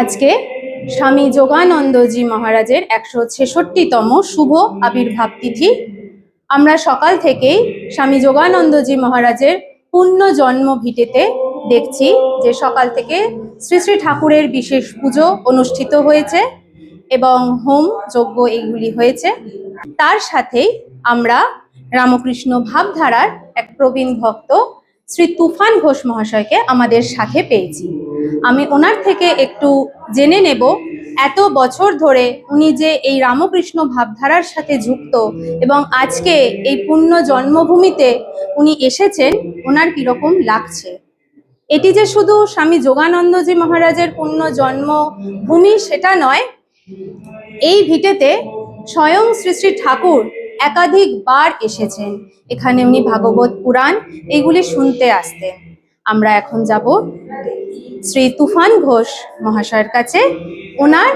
আজকে স্বামী যোগানন্দজি মহারাজের 166তম শুভ আবির্ভাব তিথি। আমরা সকাল থেকেই স্বামী যোগানন্দজি মহারাজের পুণ্য জন্ম ভিটেতে দেখছি যে সকাল থেকে শ্রী শ্রী ঠাকুরের বিশেষ পুজো অনুষ্ঠিত হয়েছে এবং হোম যজ্ঞ এইগুলি হয়েছে। তার সাথেই আমরা রামকৃষ্ণ ভাবধারার এক প্রবীণ ভক্ত শ্রী তুফান ঘোষ মহাশয়কে আমাদের সাথে পেয়েছি। আমি ওনার থেকে একটু জেনে নেব এত বছর ধরে উনি যে এই রামকৃষ্ণ ভাবধারার সাথে যুক্ত এবং আজকে এই পুণ্য জন্মভূমিতে উনি এসেছেন, ওনার কিরকম লাগছে। এটি যে শুধু স্বামী যোগানন্দজি মহারাজের পুণ্য জন্মভূমি সেটা নয়, এই ভিটেতে স্বয়ং শ্রী শ্রী ঠাকুর একাধিকবার এসেছেন। এখানে উনি ভাগবত পুরাণ এইগুলি শুনতে আসতেন। আমরা এখন যাব শ্রী তুফান ঘোষ মহাশয়ের কাছে। ওনার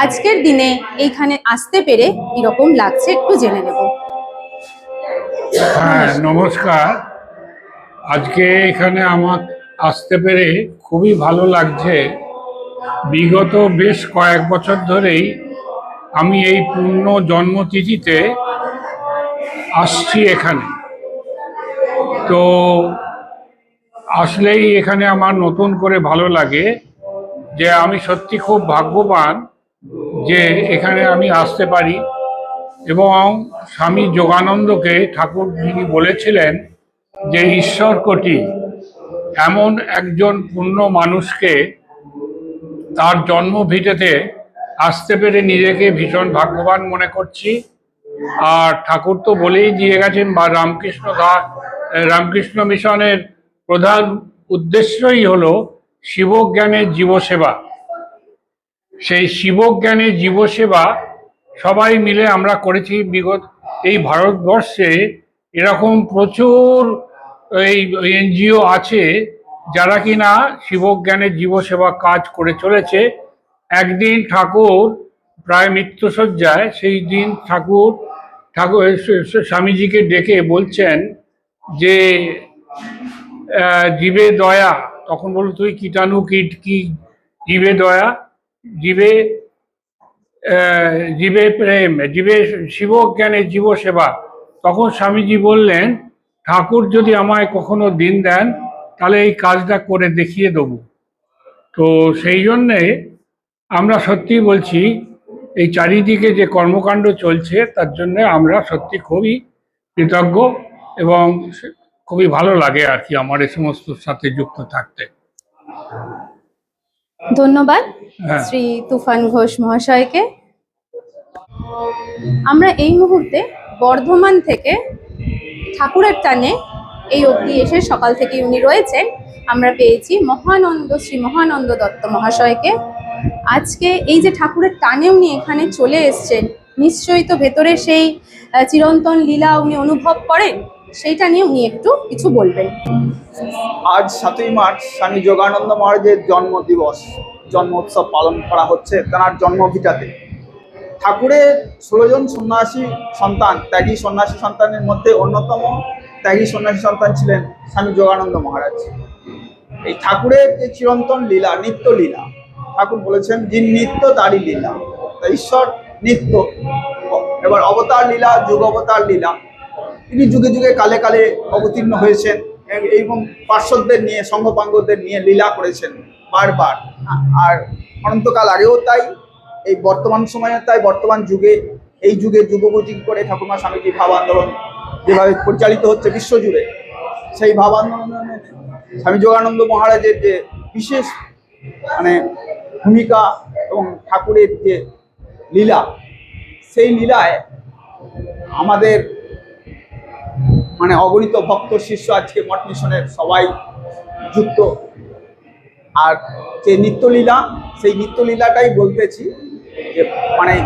আজকের দিনে এইখানে আসতে পেরে কিরকম লাগছে একটু জেনে নেব। হ্যাঁ, নমস্কার। আজকে এখানে আমার আসতে পেরে খুবই ভালো লাগছে। বিগত বেশ কয়েক বছর ধরেই আমি এই পূর্ণ জন্মতিথিতে আসছি এখানে। তো আসলেই এখানে আমার নতুন করে ভালো লাগে যে আমি সত্যি খুব ভাগ্যবান যে এখানে আমি আসতে পারি। এবং স্বামী যোগানন্দকে ঠাকুর যিনি বলেছিলেন যে ঈশ্বর কোটি, এমন একজন পূর্ণ মানুষকে তার জন্মভিটেতে আসতে পেরে নিজেকে ভীষণ ভাগ্যবান মনে করছি। আর ঠাকুর তো বলেই দিয়ে গেছেন, বা রামকৃষ্ণ মিশনের প্রধান উদ্দেশ্যই হলো শিবজ্ঞানের জীবসেবা। সেই শিবজ্ঞানের জীবসেবা সবাই মিলে আমরা করেছি। বিগত এই ভারতবর্ষে এরকম প্রচুর এই এনজিও আছে যারা কিনা শিবজ্ঞানের জীবসেবা কাজ করে চলেছে। একদিন ঠাকুর প্রায় মৃত্যুশয্যায়, সেই দিন ঠাকুর স্বামীজিকে ডেকে বলছেন যে জীবে দয়া। তখন বলল, তুই কীটাণু কীট কি জীবে দয়া, জীবে জীবে প্রেম, জীবে শিবজ্ঞানের জীবসেবা। তখন স্বামীজি বললেন, ঠাকুর যদি আমায় কখনো দিন দেন তাহলে এই কাজটা করে দেখিয়ে দেবো। তো সেই জন্যে আমরা সত্যি বলছি, এই চারিদিকে যে কর্মকাণ্ড চলছে তার জন্য আমরা সত্যি খুবই কৃতজ্ঞ এবং খুবই ভালো লাগে আর কি আমার এই সমস্ত সাথে যুক্ত থাকতে। ধন্যবাদ শ্রী তুফান ঘোষ মহাশয়কে। আমরা এই মুহূর্তে বর্ধমান থেকে ঠাকুরের টানে এই অবধি এসে সকাল থেকে উনি রয়েছেন। আমরা পেয়েছি শ্রী মহানন্দ দত্ত মহাশয়কে। আজকে এই যে ঠাকুরের টানে উনি এখানে চলে এসছেন, নিশ্চয়ই তো ভেতরে সেই চিরন্তন লীলা উনি অনুভব করেন, সেইটা নিয়ে উনি একটু কিছু বলবেন। আজ 7ই মার্চ স্বামী যোগানন্দ মহারাজের জন্মদিবস, জন্মোৎসব পালন করা হচ্ছে তাঁর জন্মভিটাতে। ঠাকুরের 16 জন সন্ন্যাসী সন্তান, ত্যাগী সন্ন্যাসী সন্তানের মধ্যে অন্যতম ত্যাগী সন্ন্যাসী সন্তান ছিলেন স্বামী যোগানন্দ মহারাজ। এই ঠাকুরের যে চিরন্তন লীলা, নিত্য লীলা, ঠাকুর বলেছেন যে নিত্য তারই লীলা। ঈশ্বর নিত্য, এবার অবতার লীলা, যুগ অবতার লীলা। তিনি যুগে যুগে কালে কালে অবতীর্ণ হয়েছেন এবং পার্শ্বদের নিয়ে, সঙ্গপাঙ্গদের নিয়ে লীলা করেছেন বারবার। আর অনন্তকাল আগেও তাই, এই বর্তমান সময়ে তাই, বর্তমান যুগে, এই যুগে যুগোপযোগী করে ঠাকুরমা স্বামীজি ভাব আন্দোলন যেভাবে পরিচালিত হচ্ছে বিশ্বজুড়ে, সেই ভাব আন্দোলনে স্বামী যোগানন্দ মহারাজের যে বিশেষ ভূমিকা এবং ঠাকুরের যে লীলা, সেই লীলায় আমাদের অগণিত ভক্ত শিষ্য আজকে মঠ মিশনের সবাই যুক্ত। আর যে নিত্যলীলা, সেই নিত্যলীলাটাই বলতেছি যে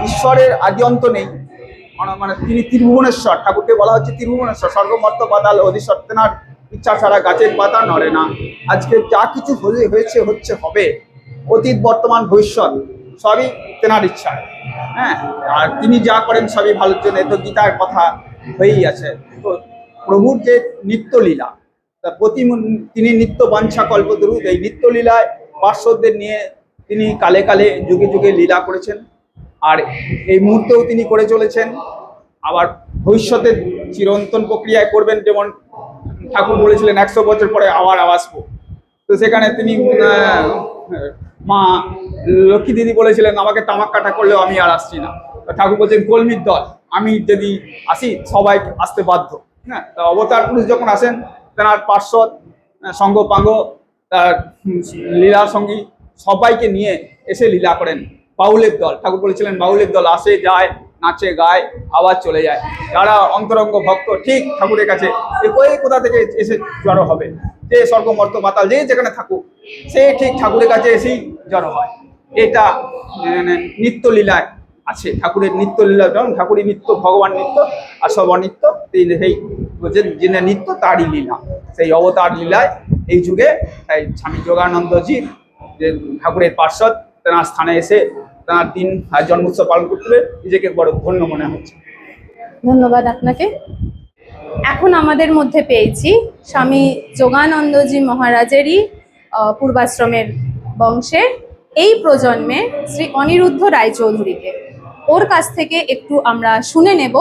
ঈশ্বরের আদি অন্ত নেই। তিনি ত্রিভুবনেশ্বর, ঠাকুরকে বলা হচ্ছে ত্রিভুবনেশ্বর, স্বর্গ মর্ত্য পাতাল অধীশ্বর। তেনার ইচ্ছা ছাড়া গাছের পাতা নড়ে না। আজকে যা কিছু হয়েছে, হচ্ছে, হবে, অতীত বর্তমান ভবিষ্যৎ সবই তেনার ইচ্ছা। হ্যাঁ, আর তিনি যা করেন সবই ভালোর জন্য, তো গীতার কথা হয়েই আছে। তো প্রভুর যে নিত্যলীলা, তিনি নিত্য বাঞ্ছা কল্পতরু, এই নিত্যলীলায় পার্শ্বদের নিয়ে তিনি কালে কালে যুগে যুগে লীলা করেছেন, আর এই মুহূর্তেও তিনি করে চলেছেন, আবার ভবিষ্যতে চিরন্তন প্রক্রিয়ায় করবেন। যেমন ঠাকুর বলেছিলেন 100 বছর পরে আবার আসবো, তো সেখানে তিনি মা লক্ষ্মী দিদি বলেছিলেন আমাকে তামাক কাটা করলেও আমি আর আসছি না। তো ঠাকুর বলছেন কলমির দল, আমি যদি আসি সবাই আসতে বাধ্য। হ্যাঁ, তা অবতার পুরুষ যখন আসেন তেনার পার্শ্বদ সঙ্গ পাঙ্গ তার লীলা সঙ্গী সবাইকে নিয়ে এসে লীলা করেন। বাউলের দল, ঠাকুর বলেছিলেন বাউলের দল আসে যায় নাচে গায় আবার চলে যায়। যারা অন্তরঙ্গ ভক্ত ঠিক ঠাকুরের কাছে কোথা থেকে এসে জড়ো হবে, যে স্বর্গ মর্ত পাতাল যে যেখানে থাকুক সে ঠিক ঠাকুরের কাছে এসেই জড়ো হয়। এটা নিত্য লীলায় আছে, ঠাকুরের নিত্য লীলা, যেমন ঠাকুরের নিত্য, ভগবান নিত্য আর সব অনিত্য, সেই যিনি নিত্য তারই লীলা। সেই অবতার লীলায় এই যুগে স্বামী যোগানন্দজি যে ঠাকুরের পার্শ্বদ তেনার স্থানে এসে তেনার দিন জন্মোৎসব পালন করতে পেরে নিজেকে বড় ধন্য মনে হচ্ছে। ধন্যবাদ আপনাকে। এখন আমাদের মধ্যে পেয়েছি স্বামী যোগানন্দজি মহারাজেরই পূর্বাশ্রমের বংশের এই প্রজন্মে শ্রী অনিরুদ্ধ রায়চৌধুরীকে। ওর কাছ থেকে একটু আমরা শুনে নেব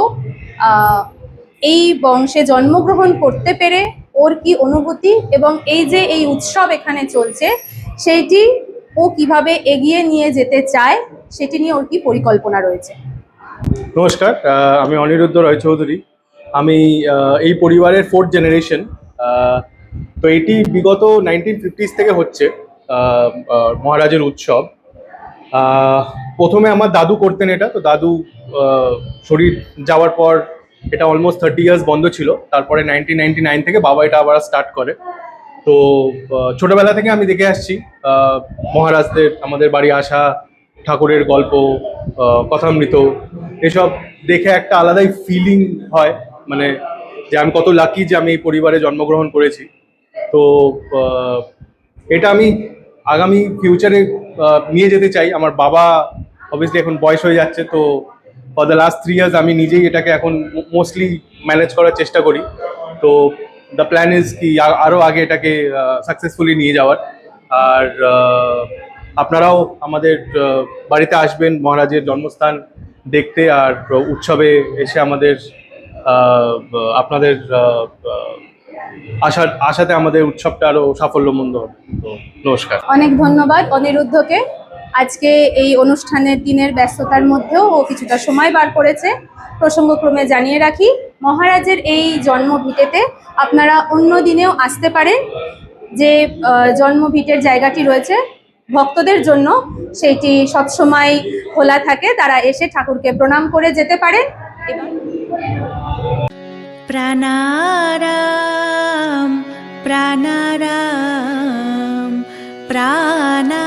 এই বংশে জন্মগ্রহণ করতে পেরে ওর কি অনুভূতি, এবং এই যে এই উৎসব এখানে চলছে সেইটি ও কিভাবে এগিয়ে নিয়ে যেতে চায়, সেটি নিয়ে ওর কি পরিকল্পনা রয়েছে। নমস্কার, আমি অনিরুদ্ধ রায়চৌধুরী। আমি এই পরিবারের 4th জেনারেশন। তো এটি বিগত 1950s থেকে হচ্ছে মহারাজের উৎসব। প্রথমে আমার দাদু করতেন এটা, তো দাদু শরীর যাওয়ার পর এটা অলমোস্ট 30 ইয়ার্স বন্ধ ছিল। তারপরে 1999 থেকে বাবা এটা আবার স্টার্ট করে। তো ছোটবেলা থেকে আমি দেখে আসছি মহারাজদের আমাদের বাড়ি আসা, ঠাকুরের গল্প, কথামৃত, এসব দেখে একটা আলাদাই ফিলিং হয়, মানে যে আমি কত লাকি যে আমি এই পরিবারে জন্মগ্রহণ করেছি। তো এটা আমি আগামী ফিউচারে নিয়ে যেতে চাই। আমার বাবা অবভিয়াসলি এখন বয়স হয়ে যাচ্ছে, তো ফর দ্য লাস্ট 3 ইয়ার্স আমি নিজেই এটাকে এখন মোস্টলি ম্যানেজ করার চেষ্টা করি। তো দ্য প্ল্যান ইজ কি আরও আগে এটাকে সাকসেসফুলি নিয়ে যাওয়ার। আর আপনারাও আমাদের বাড়িতে আসবেন মহারাজের জন্মস্থান দেখতে, আর উৎসবে এসে আমাদের আপনাদের আশাতে আমাদের উৎসবটা আরো সাফল্যমণ্ড হবে। তো নমস্কার। অনেক ধন্যবাদ অনিরুদ্ধকে। আজকে এই অনুষ্ঠানের দিনের ব্যস্ততার মধ্যেও ও কিছুটা সময় বার করেছে। প্রসঙ্গক্রমে জানিয়ে রাখি, মহারাজের এই জন্মভিটেতে আপনারা অন্য দিনেও আসতে পারেন। যে জন্মভিটের জায়গাটি রয়েছে ভক্তদের জন্য, সেইটি সবসময় খোলা থাকে, তারা এসে ঠাকুরকে প্রণাম করে যেতে পারেন। এবং প্রাণারাম প্রাণারাম প্রাণা